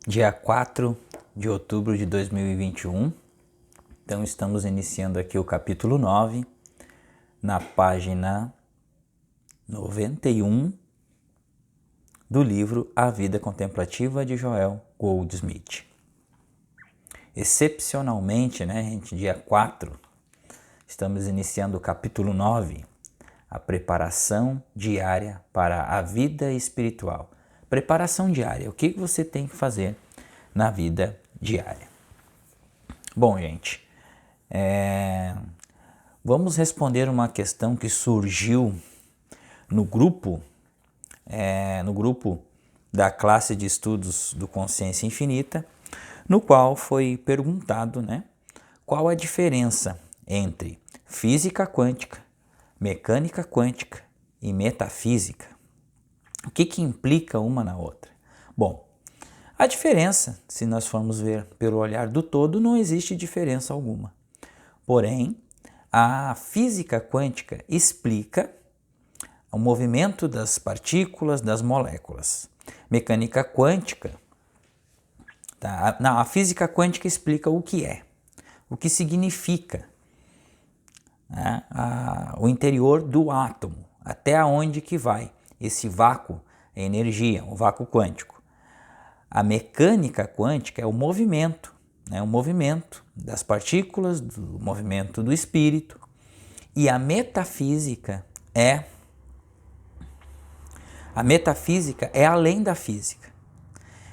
Dia 4 de outubro de 2021. Então estamos iniciando aqui o capítulo 9, na página 91 do livro A Vida Contemplativa de Joel Goldsmith. Excepcionalmente, gente, dia 4, estamos iniciando o capítulo 9, a preparação diária para a vida espiritual. Preparação diária, o que você tem que fazer na vida diária? Bom, gente, vamos responder uma questão que surgiu no grupo da classe de estudos do Consciência Infinita, no qual foi perguntado, qual a diferença entre física quântica, mecânica quântica e metafísica. O que implica uma na outra? Bom, a diferença, se nós formos ver pelo olhar do todo, não existe diferença alguma. Porém, a física quântica explica o movimento das partículas, das moléculas. Mecânica quântica, a física quântica explica o que é, o que significa o interior do átomo, até onde que vai esse vácuo, a energia, o vácuo quântico. A mecânica quântica é o movimento das partículas, do movimento do espírito. E a metafísica é além da física.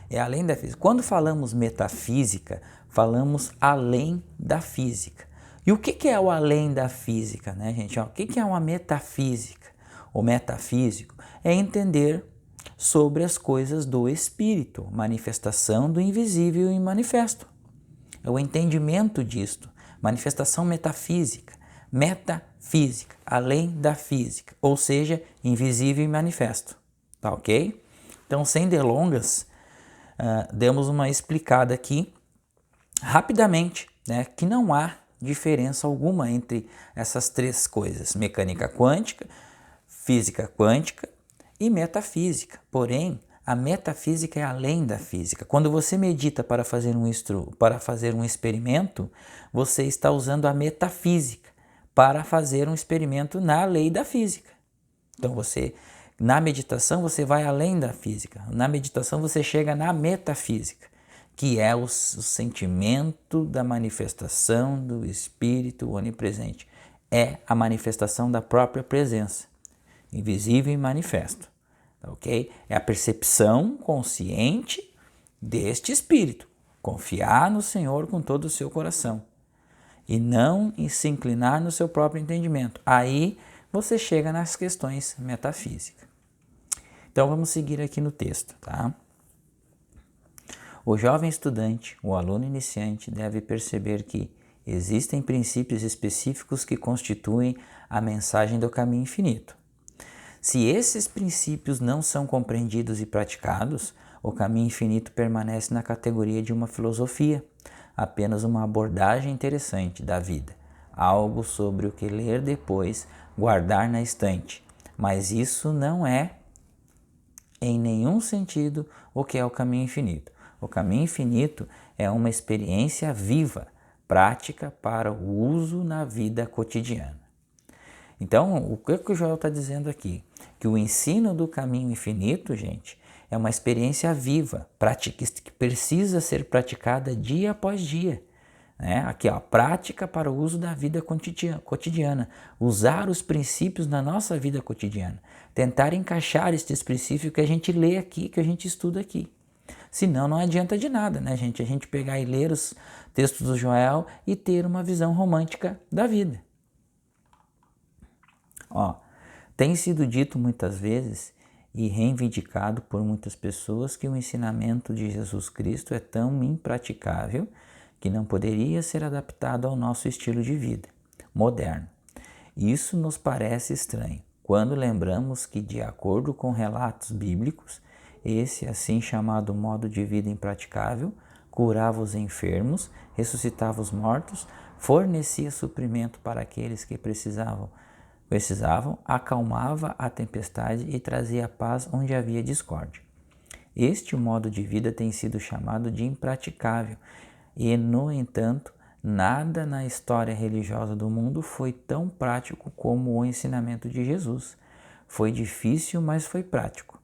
É além da física. Quando falamos metafísica, falamos além da física. E o que é o além da física, gente? O que é uma metafísica? O metafísico é entender sobre as coisas do espírito, manifestação do invisível e manifesto. É o entendimento disto, manifestação metafísica, além da física, ou seja, invisível e manifesto. Tá ok? Então, sem delongas, demos uma explicada aqui, rapidamente, que não há diferença alguma entre essas três coisas, mecânica quântica, física quântica e metafísica. Porém, a metafísica é além da física. Quando você medita para fazer um experimento, você está usando a metafísica para fazer um experimento na lei da física. Então, na meditação, você vai além da física. Na meditação, você chega na metafísica, que é o sentimento da manifestação do Espírito onipresente. É a manifestação da própria presença, invisível e manifesto. Ok? É a percepção consciente deste Espírito. Confiar no Senhor com todo o seu coração e não se inclinar no seu próprio entendimento. Aí você chega nas questões metafísicas. Então vamos seguir aqui no texto, tá? O jovem estudante, o aluno iniciante, deve perceber que existem princípios específicos que constituem a mensagem do caminho infinito. Se esses princípios não são compreendidos e praticados, o caminho infinito permanece na categoria de uma filosofia, apenas uma abordagem interessante da vida, algo sobre o que ler depois, guardar na estante. Mas isso não é, em nenhum sentido, o que é o caminho infinito. O caminho infinito é uma experiência viva, prática para o uso na vida cotidiana. Então, o que o Joel está dizendo aqui? Que o ensino do caminho infinito, gente, é uma experiência viva, que precisa ser praticada dia após dia. Aqui, prática para o uso da vida cotidiana. Usar os princípios na nossa vida cotidiana. Tentar encaixar estes princípios que a gente lê aqui, que a gente estuda aqui. Senão não adianta de nada, gente? A gente pegar e ler os textos do Joel e ter uma visão romântica da vida. Tem sido dito muitas vezes e reivindicado por muitas pessoas que o ensinamento de Jesus Cristo é tão impraticável que não poderia ser adaptado ao nosso estilo de vida moderno. Isso nos parece estranho quando lembramos que, de acordo com relatos bíblicos, esse assim chamado modo de vida impraticável curava os enfermos, ressuscitava os mortos, fornecia suprimento para aqueles que precisavam, acalmava a tempestade e trazia paz onde havia discórdia. Este modo de vida tem sido chamado de impraticável e, no entanto, nada na história religiosa do mundo foi tão prático como o ensinamento de Jesus. Foi difícil, mas foi prático.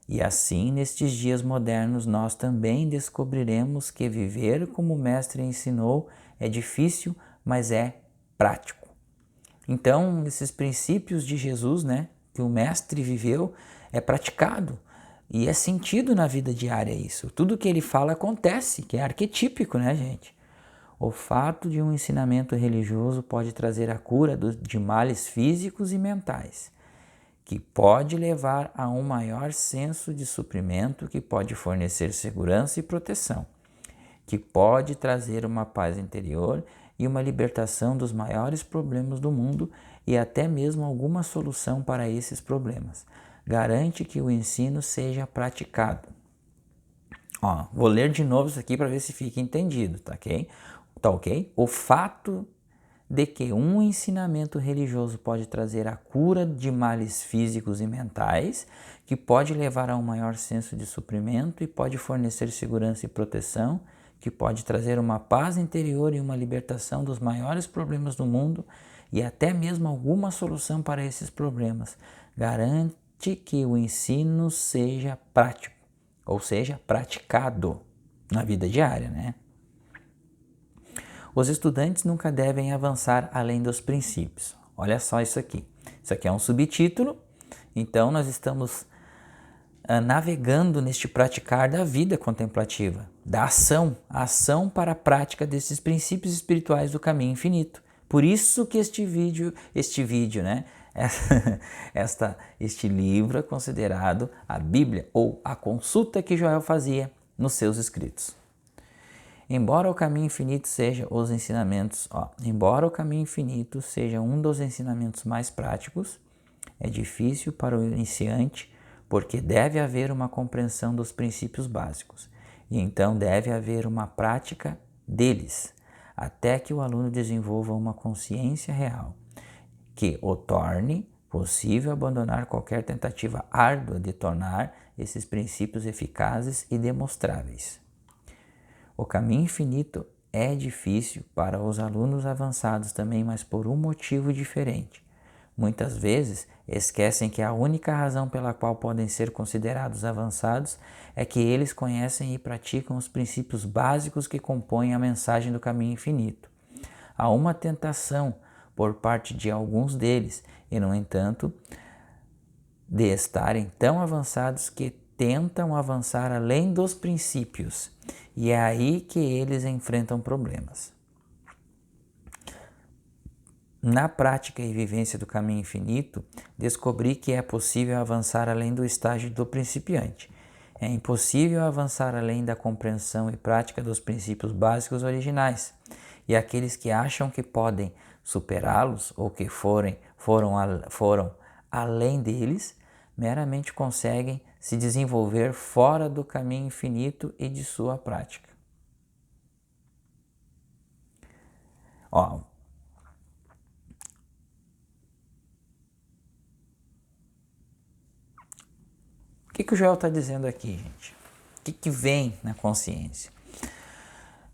E assim, nestes dias modernos, nós também descobriremos que viver como o Mestre ensinou é difícil, mas é prático. Então, esses princípios de Jesus, que o Mestre viveu, é praticado e é sentido na vida diária isso. Tudo que ele fala acontece, que é arquetípico, gente? O fato de um ensinamento religioso pode trazer a cura de males físicos e mentais, que pode levar a um maior senso de suprimento, que pode fornecer segurança e proteção, que pode trazer uma paz interior e uma libertação dos maiores problemas do mundo e até mesmo alguma solução para esses problemas. Garante que o ensino seja praticado. Vou ler de novo isso aqui para ver se fica entendido, tá ok? Tá ok? O fato de que um ensinamento religioso pode trazer a cura de males físicos e mentais, que pode levar a um maior senso de suprimento e pode fornecer segurança e proteção, que pode trazer uma paz interior e uma libertação dos maiores problemas do mundo e até mesmo alguma solução para esses problemas. Garante que o ensino seja prático, ou seja, praticado na vida diária, Os estudantes nunca devem avançar além dos princípios. Olha só isso aqui. Isso aqui é um subtítulo, então nós estamos navegando neste praticar da vida contemplativa, da ação, a ação para a prática desses princípios espirituais do caminho infinito. Por isso que este vídeo, este livro é considerado a Bíblia ou a consulta que Joel fazia nos seus escritos. Embora o caminho infinito seja um dos ensinamentos mais práticos, é difícil para o iniciante porque deve haver uma compreensão dos princípios básicos e então deve haver uma prática deles, até que o aluno desenvolva uma consciência real, que o torne possível abandonar qualquer tentativa árdua de tornar esses princípios eficazes e demonstráveis. O caminho infinito é difícil para os alunos avançados também, mas por um motivo diferente. Muitas vezes esquecem que a única razão pela qual podem ser considerados avançados é que eles conhecem e praticam os princípios básicos que compõem a mensagem do caminho infinito. Há uma tentação por parte de alguns deles e, no entanto, de estarem tão avançados que tentam avançar além dos princípios, e é aí que eles enfrentam problemas. Na prática e vivência do caminho infinito, descobri que é possível avançar além do estágio do principiante. É impossível avançar além da compreensão e prática dos princípios básicos originais, e aqueles que acham que podem superá-los ou que foram além deles, meramente conseguem se desenvolver fora do caminho infinito e de sua prática. O que o Joel está dizendo aqui, gente? O que vem na consciência?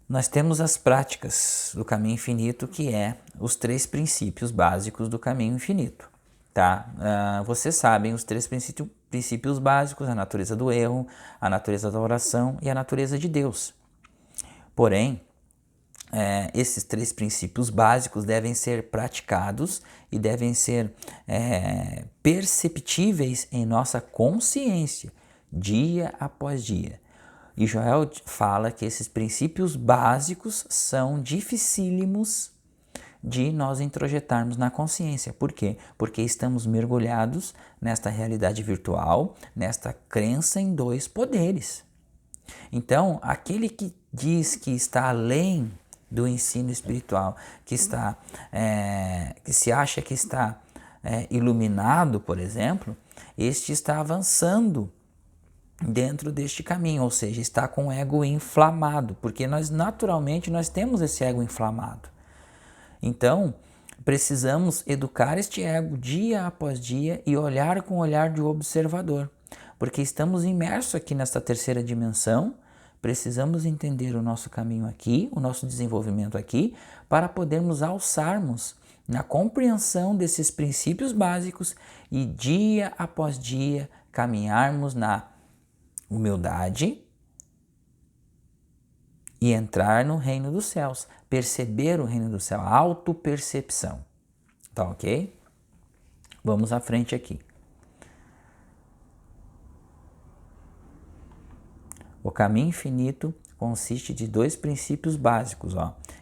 Nós temos as práticas do caminho infinito, que é os 3 princípios básicos do caminho infinito. Tá? Vocês sabem os 3 princípios básicos: a natureza do erro, a natureza da oração e a natureza de Deus. Porém, esses 3 princípios básicos devem ser praticados e devem ser perceptíveis em nossa consciência, dia após dia. E Joel fala que esses princípios básicos são dificílimos de nós introjetarmos na consciência. Por quê? Porque estamos mergulhados nesta realidade virtual, nesta crença em 2 poderes. Então, aquele que diz que está além do ensino espiritual, que se acha que está iluminado, por exemplo, este está avançando dentro deste caminho, ou seja, está com o ego inflamado, porque naturalmente nós temos esse ego inflamado. Então, precisamos educar este ego dia após dia e olhar com o olhar de observador, porque estamos imersos aqui nesta terceira dimensão, precisamos entender o nosso caminho aqui, o nosso desenvolvimento aqui, para podermos alçarmos na compreensão desses princípios básicos e dia após dia caminharmos na humildade e entrar no reino dos céus, perceber o reino do céu, a autopercepção. Tá ok? Vamos à frente aqui. O caminho infinito consiste de dois princípios básicos,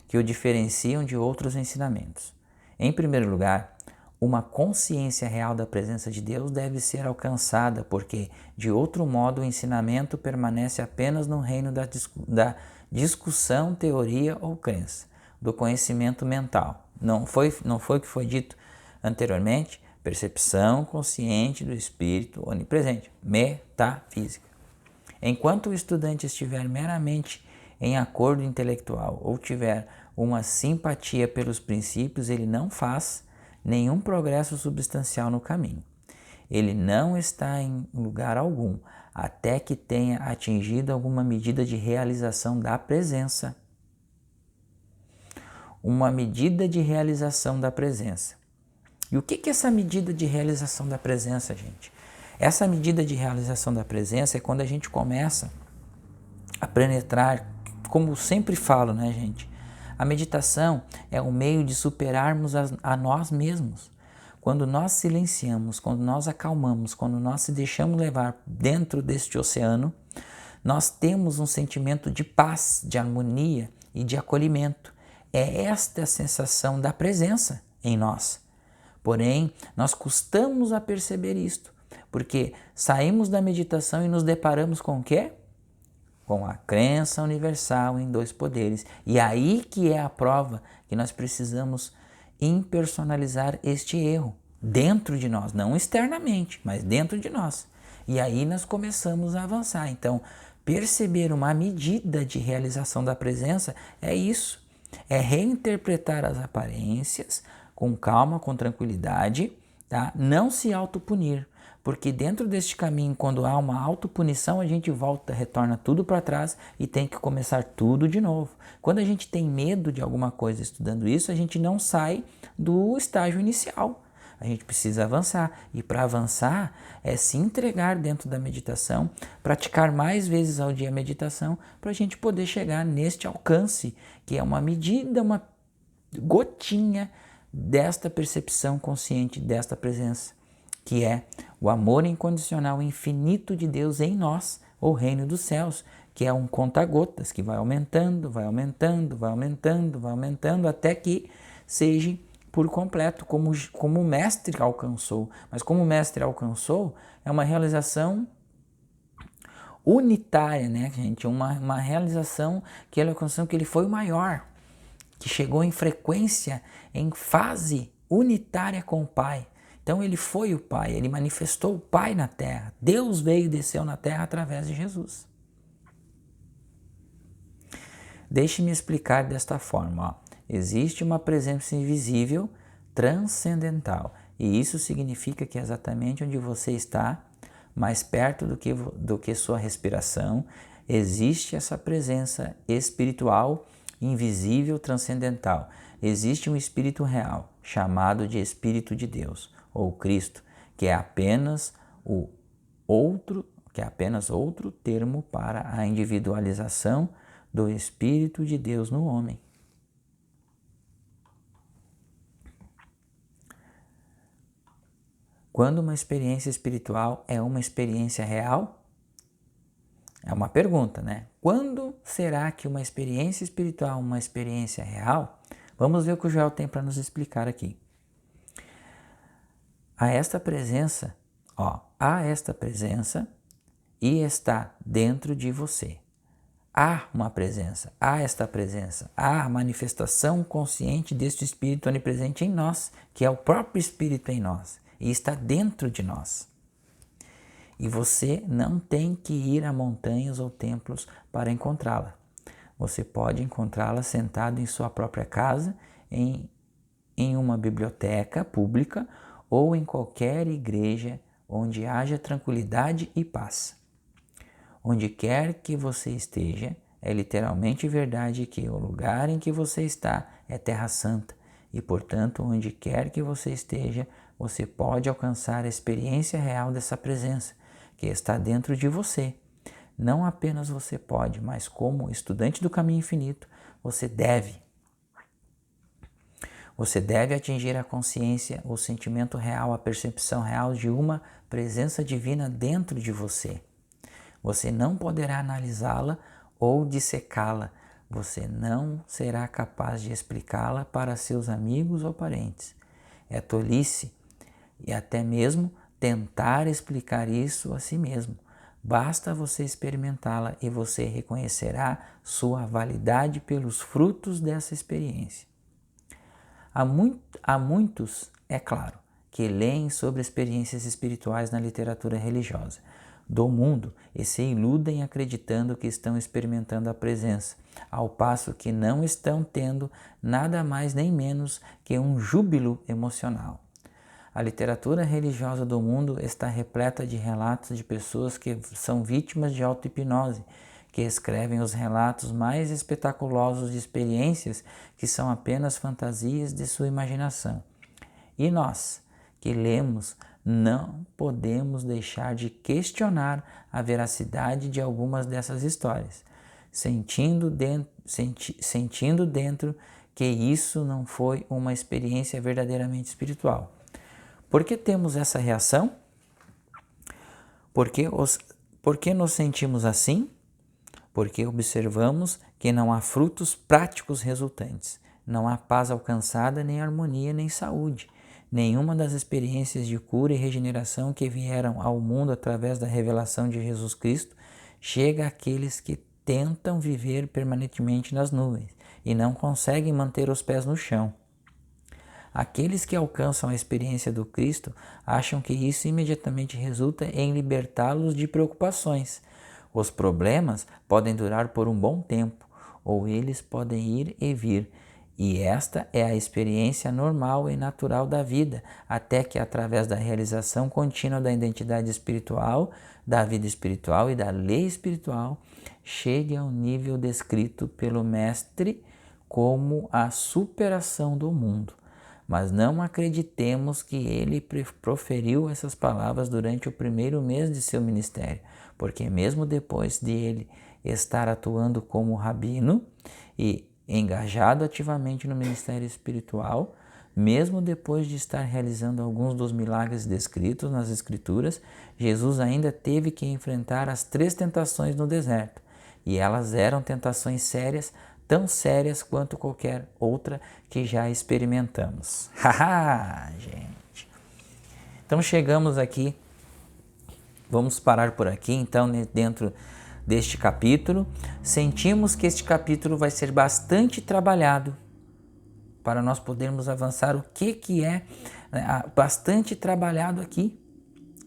que o diferenciam de outros ensinamentos. Em primeiro lugar, uma consciência real da presença de Deus deve ser alcançada, porque, de outro modo, o ensinamento permanece apenas no reino da discussão, teoria ou crença, do conhecimento mental. Não foi o que foi dito anteriormente? Percepção consciente do Espírito onipresente, metafísica. Enquanto o estudante estiver meramente em acordo intelectual ou tiver uma simpatia pelos princípios, ele não faz nenhum progresso substancial no caminho. Ele não está em lugar algum, até que tenha atingido alguma medida de realização da presença. Uma medida de realização da presença. E o que é essa medida de realização da presença, gente? Essa medida de realização da presença é quando a gente começa a penetrar, como sempre falo, né, gente? A meditação é um meio de superarmos a nós mesmos. Quando nós silenciamos, quando nós acalmamos, quando nós se deixamos levar dentro deste oceano, nós temos um sentimento de paz, de harmonia e de acolhimento. É esta a sensação da presença em nós. Porém, nós custamos a perceber isto, porque saímos da meditação e nos deparamos com o quê? Com a crença universal em dois poderes. E aí que é a prova que nós precisamos impersonalizar este erro dentro de nós, não externamente, mas dentro de nós. E aí nós começamos a avançar. Então, perceber uma medida de realização da presença é isso, é reinterpretar as aparências com calma, com tranquilidade, tá? Não se autopunir, porque dentro deste caminho, quando há uma autopunição, a gente volta, retorna tudo para trás e tem que começar tudo de novo. Quando a gente tem medo de alguma coisa estudando isso, a gente não sai do estágio inicial. A gente precisa avançar, e para avançar é se entregar dentro da meditação, praticar mais vezes ao dia a meditação, para a gente poder chegar neste alcance, que é uma medida, uma gotinha desta percepção consciente, desta presença, que é o amor incondicional infinito de Deus em nós, o reino dos céus, que é um conta-gotas, que vai aumentando, vai aumentando, vai aumentando, vai aumentando, até que seja por completo, como o mestre alcançou. Mas como o mestre alcançou, é uma realização unitária, né, gente? Uma realização que ele alcançou, que ele foi o maior, que chegou em frequência, em fase unitária com o Pai. Então ele foi o Pai, ele manifestou o Pai na Terra. Deus veio e desceu na Terra através de Jesus. Deixe-me explicar desta forma. Existe uma presença invisível, transcendental. E isso significa que exatamente onde você está, mais perto do que sua respiração, existe essa presença espiritual, invisível, transcendental. Existe um Espírito real, chamado de Espírito de Deus, ou Cristo, que é apenas outro termo para a individualização do Espírito de Deus no homem. Quando uma experiência espiritual é uma experiência real? É uma pergunta, né? Quando será que uma experiência espiritual é uma experiência real? Vamos ver o que o Joel tem para nos explicar aqui. Há esta presença e está dentro de você. Há uma presença, há esta presença, há a manifestação consciente deste Espírito onipresente em nós, que é o próprio Espírito em nós, e está dentro de nós. E você não tem que ir a montanhas ou templos para encontrá-la. Você pode encontrá-la sentado em sua própria casa, em uma biblioteca pública ou em qualquer igreja onde haja tranquilidade e paz. Onde quer que você esteja, é literalmente verdade que o lugar em que você está é terra santa e, portanto, onde quer que você esteja, você pode alcançar a experiência real dessa presença que está dentro de você. Não apenas você pode, mas como estudante do caminho infinito, você deve. Você deve atingir a consciência, o sentimento real, a percepção real de uma presença divina dentro de você. Você não poderá analisá-la ou dissecá-la. Você não será capaz de explicá-la para seus amigos ou parentes. É tolice e até mesmo tentar explicar isso a si mesmo. Basta você experimentá-la e você reconhecerá sua validade pelos frutos dessa experiência. Há muitos, é claro, que leem sobre experiências espirituais na literatura religiosa do mundo e se iludem acreditando que estão experimentando a presença, ao passo que não estão tendo nada mais nem menos que um júbilo emocional. A literatura religiosa do mundo está repleta de relatos de pessoas que são vítimas de auto-hipnose, que escrevem os relatos mais espetaculosos de experiências que são apenas fantasias de sua imaginação. E nós, que lemos, não podemos deixar de questionar a veracidade de algumas dessas histórias, sentindo dentro que isso não foi uma experiência verdadeiramente espiritual. Por que temos essa reação? Por que nos sentimos assim? Porque observamos que não há frutos práticos resultantes, não há paz alcançada, nem harmonia, nem saúde. Nenhuma das experiências de cura e regeneração que vieram ao mundo através da revelação de Jesus Cristo chega àqueles que tentam viver permanentemente nas nuvens e não conseguem manter os pés no chão. Aqueles que alcançam a experiência do Cristo acham que isso imediatamente resulta em libertá-los de preocupações. Os problemas podem durar por um bom tempo, ou eles podem ir e vir, e esta é a experiência normal e natural da vida, até que através da realização contínua da identidade espiritual, da vida espiritual e da lei espiritual, chegue ao nível descrito pelo Mestre como a superação do mundo. Mas não acreditemos que ele proferiu essas palavras durante o primeiro mês de seu ministério, porque mesmo depois de ele estar atuando como rabino e engajado ativamente no ministério espiritual, mesmo depois de estar realizando alguns dos milagres descritos nas Escrituras, Jesus ainda teve que enfrentar as 3 tentações no deserto, e elas eram tentações sérias, tão sérias quanto qualquer outra que já experimentamos. Haha, gente! Então chegamos aqui, vamos parar por aqui, então, dentro deste capítulo. Sentimos que este capítulo vai ser bastante trabalhado para nós podermos avançar o que é bastante trabalhado aqui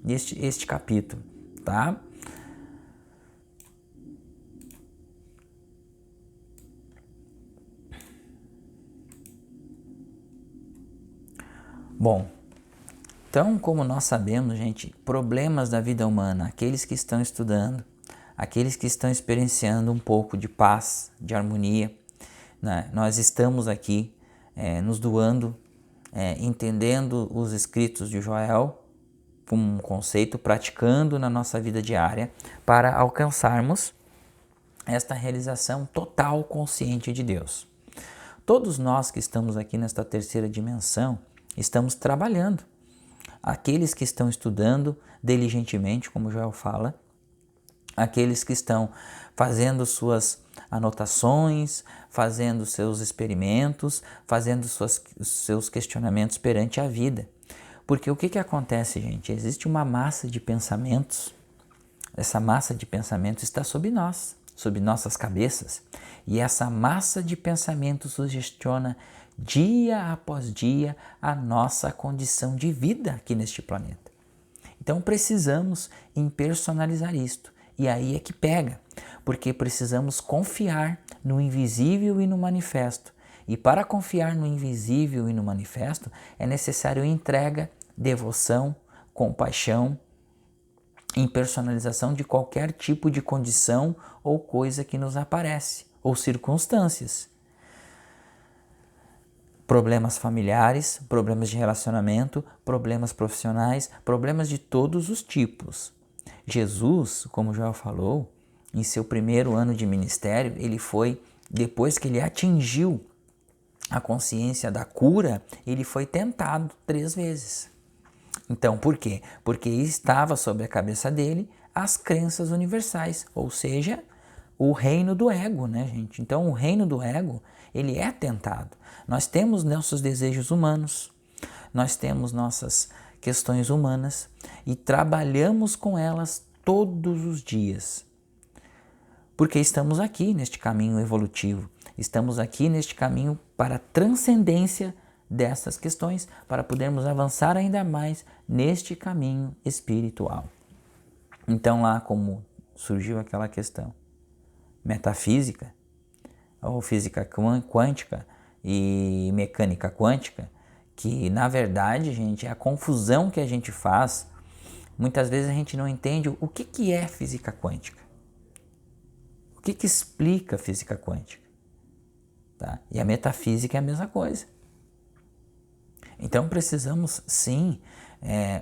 este capítulo, tá? Bom, então, como nós sabemos, gente, problemas da vida humana, aqueles que estão estudando, aqueles que estão experienciando um pouco de paz, de harmonia, né? Nós estamos aqui nos doando, entendendo os escritos de Joel como um conceito, praticando na nossa vida diária para alcançarmos esta realização total consciente de Deus. Todos nós que estamos aqui nesta terceira dimensão estamos trabalhando. Aqueles que estão estudando diligentemente, como Joel fala, aqueles que estão fazendo suas anotações, fazendo seus experimentos, fazendo seus questionamentos perante a vida. Porque o que acontece, gente? Existe uma massa de pensamentos, essa massa de pensamentos está sob nós, sob nossas cabeças, e essa massa de pensamentos sugestiona dia após dia a nossa condição de vida aqui neste planeta. Então precisamos impersonalizar isto. E aí é que pega, porque precisamos confiar no invisível e no manifesto. E para confiar no invisível e no manifesto é necessário entrega, devoção, compaixão, em personalização de qualquer tipo de condição ou coisa que nos aparece, ou circunstâncias. Problemas familiares, problemas de relacionamento, problemas profissionais, problemas de todos os tipos. Jesus, como o Joel falou, em seu primeiro ano de ministério, ele foi, depois que ele atingiu a consciência da cura, ele foi tentado 3 vezes. Então, por quê? Porque estava sobre a cabeça dele as crenças universais, ou seja, o reino do ego, né, gente? Então, o reino do ego, ele é tentado. Nós temos nossos desejos humanos, nós temos nossas questões humanas e trabalhamos com elas todos os dias. Porque estamos aqui neste caminho evolutivo, estamos aqui neste caminho para a transcendência dessas questões, para podermos avançar ainda mais neste caminho espiritual. Então, lá como surgiu aquela questão metafísica, ou física quântica e mecânica quântica, que na verdade, gente, é a confusão que a gente faz. Muitas vezes a gente não entende o que é física quântica. O que explica a física quântica? Tá? E a metafísica é a mesma coisa. Então precisamos sim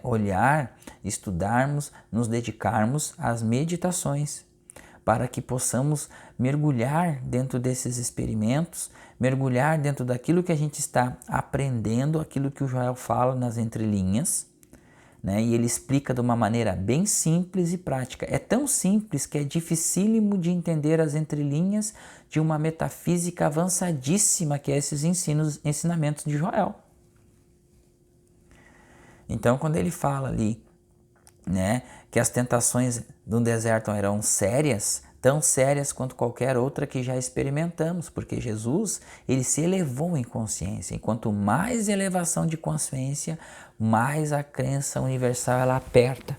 olhar, estudarmos, nos dedicarmos às meditações para que possamos mergulhar dentro desses experimentos, mergulhar dentro daquilo que a gente está aprendendo, aquilo que o Joel fala nas entrelinhas, né? E ele explica de uma maneira bem simples e prática. É tão simples que é dificílimo de entender as entrelinhas de uma metafísica avançadíssima que é esses ensinamentos de Joel. Então, quando ele fala ali, né, que as tentações do deserto eram sérias, tão sérias quanto qualquer outra que já experimentamos, porque Jesus, ele se elevou em consciência. E quanto mais elevação de consciência, mais a crença universal ela aperta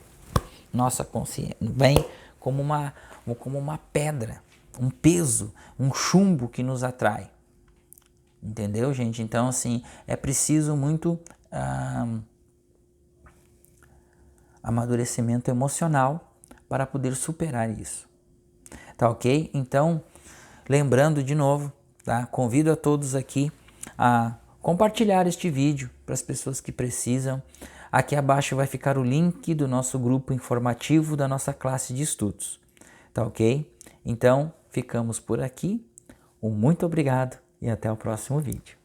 nossa consciência, vem como uma pedra, um peso, um chumbo que nos atrai. Entendeu, gente? Então, assim, é preciso muito amadurecimento emocional para poder superar isso. Tá ok? Então, lembrando de novo, tá? Convido a todos aqui a compartilhar este vídeo para as pessoas que precisam. Aqui abaixo vai ficar o link do nosso grupo informativo da nossa classe de estudos. Tá ok? Então, ficamos por aqui. Um muito obrigado e até o próximo vídeo.